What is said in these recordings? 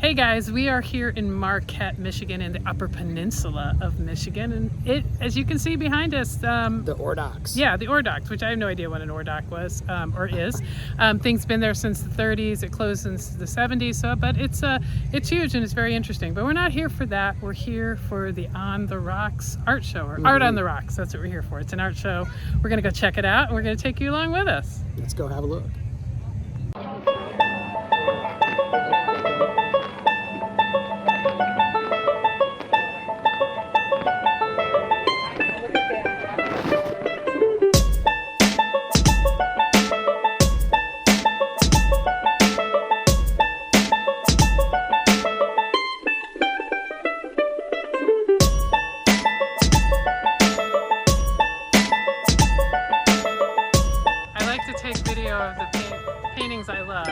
Hey guys, we are here in Marquette, Michigan, in the Upper Peninsula of Michigan, and it, as you can see behind us, the ore docks. Yeah, the ore docks, which I have no idea what an ore dock was or is. Things been there since the 30s. It closed since the 70s, but it's huge and it's very interesting. But we're not here for that. We're here for the On the Rocks art show, or Art on the Rocks. That's what we're here for. It's an art show. We're gonna go check it out, and we're gonna take you along with us. Let's go have a look. Of the paintings I love.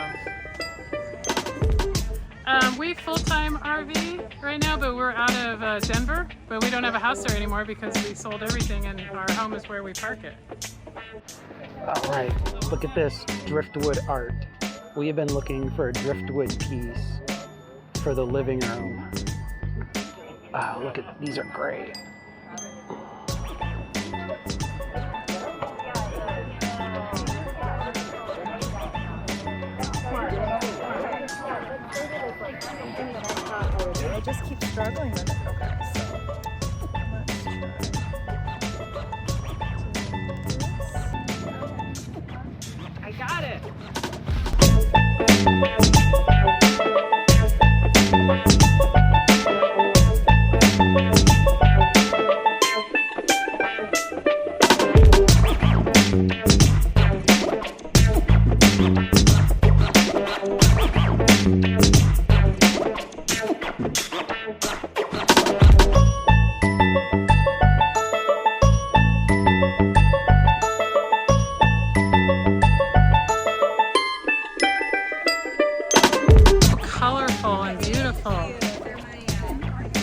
We full-time RV right now, but we're out of Denver, but we don't have a house there anymore because we sold everything and our home is where we park it. All right, look at this driftwood art. We have been looking for a driftwood piece for the living room. Oh, look at, these are great. I just keep struggling with it. Okay, so I got it. Colorful and beautiful.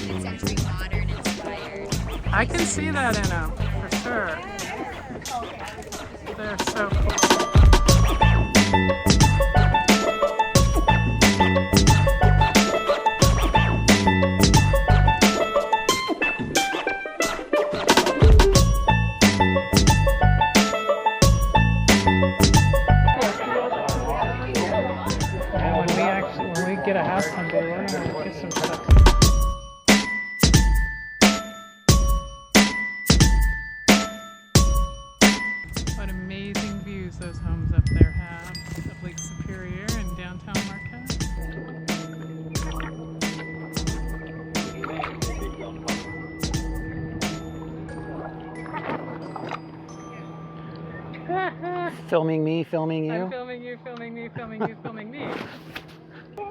Mid-century modern inspired. I can see that in them, for sure. They're so cool. When we get a house someday, we're gonna get some stuff. What amazing views those homes up there have of Lake Superior and downtown Marquette. Filming me, filming you. I'm filming you, filming me, filming you, filming me.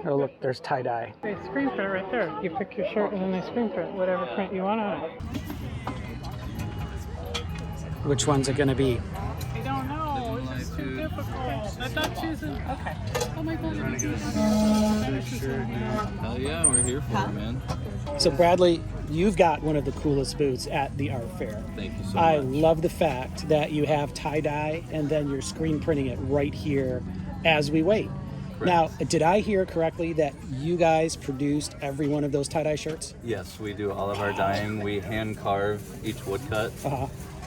Oh look, there's tie-dye. They screen print right there. You pick your shirt and then they screen print whatever print you want on it. Which one's it gonna be? I don't know. This is too difficult. I'm not choosing. Okay. Oh my God. Hell yeah, we're here for it, man. So Bradley, you've got one of the coolest booths at the art fair. Thank you so I much. love the fact that you have tie-dye and then you're screen printing it right here as we wait. Now, did I hear correctly that you guys produced every one of those tie-dye shirts? Yes, we do all of our dyeing. We hand carve each woodcut.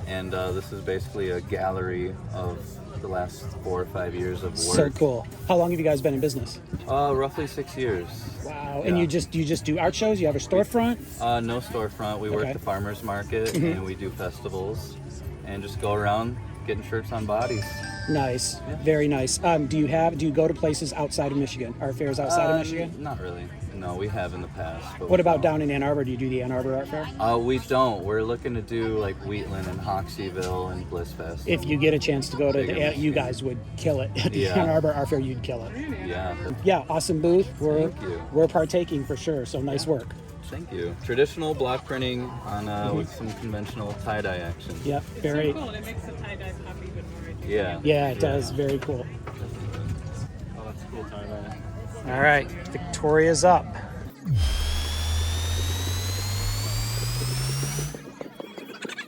And this is basically a gallery of the last 4 or 5 years of work. So cool. How long have you guys been in business? Roughly 6 years. Wow. Yeah. And you just do art shows? You have a storefront? No storefront. We work the farmer's market and we do festivals and just go around getting shirts on bodies. Nice. Yeah. Very nice. Do you go to places outside of Michigan? Art fairs outside of Michigan? Not really. No, we have in the past. But what about down in Ann Arbor? Do you do the Ann Arbor Art Fair? We don't. We're looking to do like Wheatland and Hoxeyville and Blissfest. If you get a chance to go to you guys would kill it. At the Ann Arbor Art Fair, you'd kill it. Yeah. Yeah, awesome booth. We're partaking for sure, so nice work. Thank you. Traditional block printing on with some conventional tie-dye action. Yeah, very cool. It makes the tie-dye pop even more. Yeah. Yeah, it does. Very cool. Oh, that's cool tie-dye. All right, Victoria's up.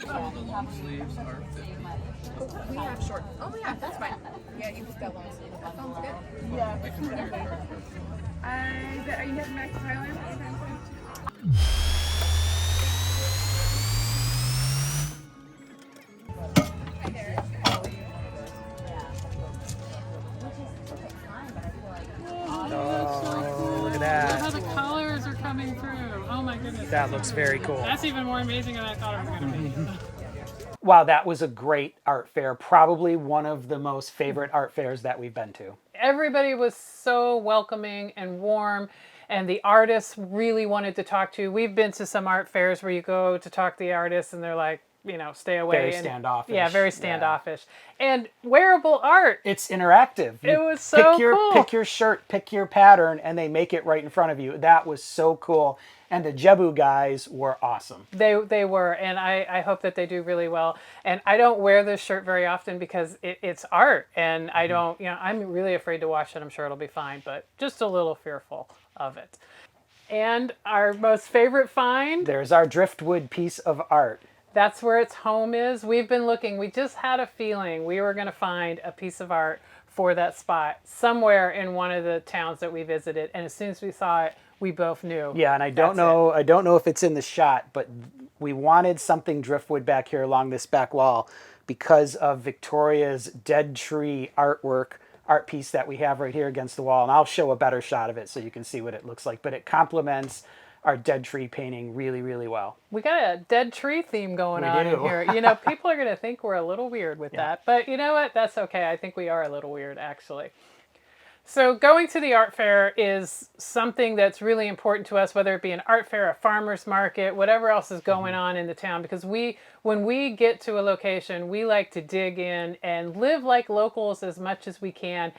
Long sleeves are 50. We have short. Oh yeah, that's fine. Yeah, you just got long sleeves. That sounds good. Yeah. Are you heading back to Thailand anytime soon? Oh, look at Look that. how the colors are coming through. Oh my goodness. That looks very cool. That's even more amazing than I thought it was going to be. Wow, that was a great art fair. Probably one of the most favorite art fairs that we've been to. Everybody was so welcoming and warm, and the artists really wanted to talk to you. We've been to some art fairs where you go to talk to the artists and they're like, you know, stay away. Very and, standoffish. Yeah, very standoffish. And wearable art. It's interactive. It was so cool. Pick your shirt, pick your pattern, and they make it right in front of you. That was so cool. And the Jebu guys were awesome. They were, and I hope that they do really well. And I don't wear this shirt very often because it's art, and I don't, you know, I'm really afraid to wash it. I'm sure it'll be fine, but just a little fearful of it. And our most favorite find, There's our driftwood piece of art. that's where its home is. We've been looking. We just had a feeling we were going to find a piece of art for that spot somewhere in one of the towns that we visited. And as soon as we saw it, we both knew. Yeah, and I don't know if it's in the shot, but we wanted something driftwood back here along this back wall because of Victoria's dead tree artwork, art piece that we have right here against the wall. And I'll show a better shot of it so you can see what it looks like. But it complements our dead tree painting really, really well. We got a dead tree theme going We on do. in here. You know, people are going to think we're a little weird with that. But you know what? That's okay. I think we are a little weird, actually. So going to the art fair is something that's really important to us, whether it be an art fair, a farmer's market, whatever else is going on in the town, because when we get to a location, we like to dig in and live like locals as much as we can.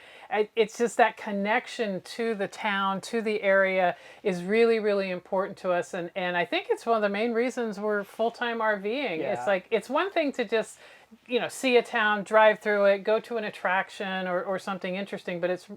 It's just that connection to the town, to the area is really, really important to us. And I think it's one of the main reasons we're full-time RVing. Yeah. It's like, it's one thing to just, you know, see a town, drive through it, go to an attraction or something interesting, but it's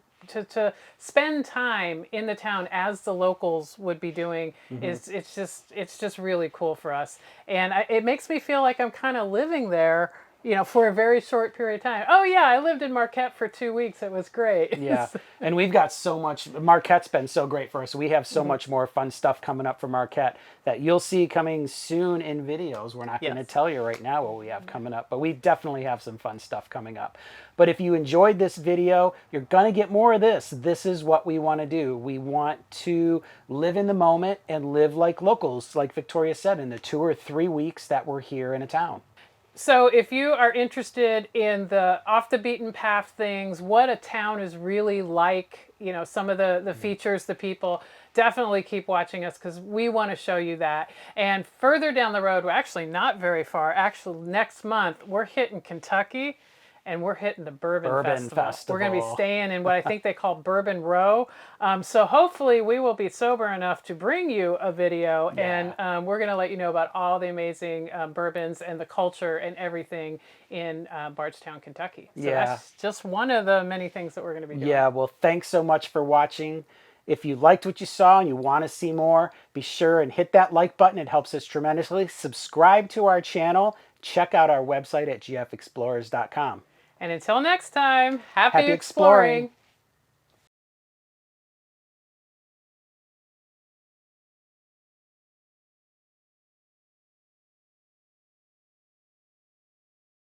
to spend time in the town as the locals would be doing it's just really cool for us. And it makes me feel like I'm kind of living there, you know, for a very short period of time. Oh yeah, I lived in Marquette for 2 weeks. It was great. Yeah, and we've got so much. Marquette's been so great for us. We have so much more fun stuff coming up for Marquette that you'll see coming soon in videos. We're not going to tell you right now what we have coming up, but we definitely have some fun stuff coming up. But if you enjoyed this video, you're going to get more of this. This is what we want to do. We want to live in the moment and live like locals, like Victoria said, in the 2 or 3 weeks that we're here in a town. So if you are interested in the off the beaten path things, what a town is really like, you know, some of the features, the people, definitely keep watching us because we want to show you that. And further down the road, we're actually not very far. Actually, next month, we're hitting Kentucky. And we're hitting the Bourbon Festival. We're going to be staying in what I think they call Bourbon Row. So hopefully we will be sober enough to bring you a video. And we're going to let you know about all the amazing bourbons and the culture and everything in Bardstown, Kentucky. So that's just one of the many things that we're going to be doing. Yeah, well, thanks so much for watching. If you liked what you saw and you want to see more, be sure and hit that like button. It helps us tremendously. Subscribe to our channel. Check out our website at gfexplorers.com. And until next time, happy Happy exploring. exploring.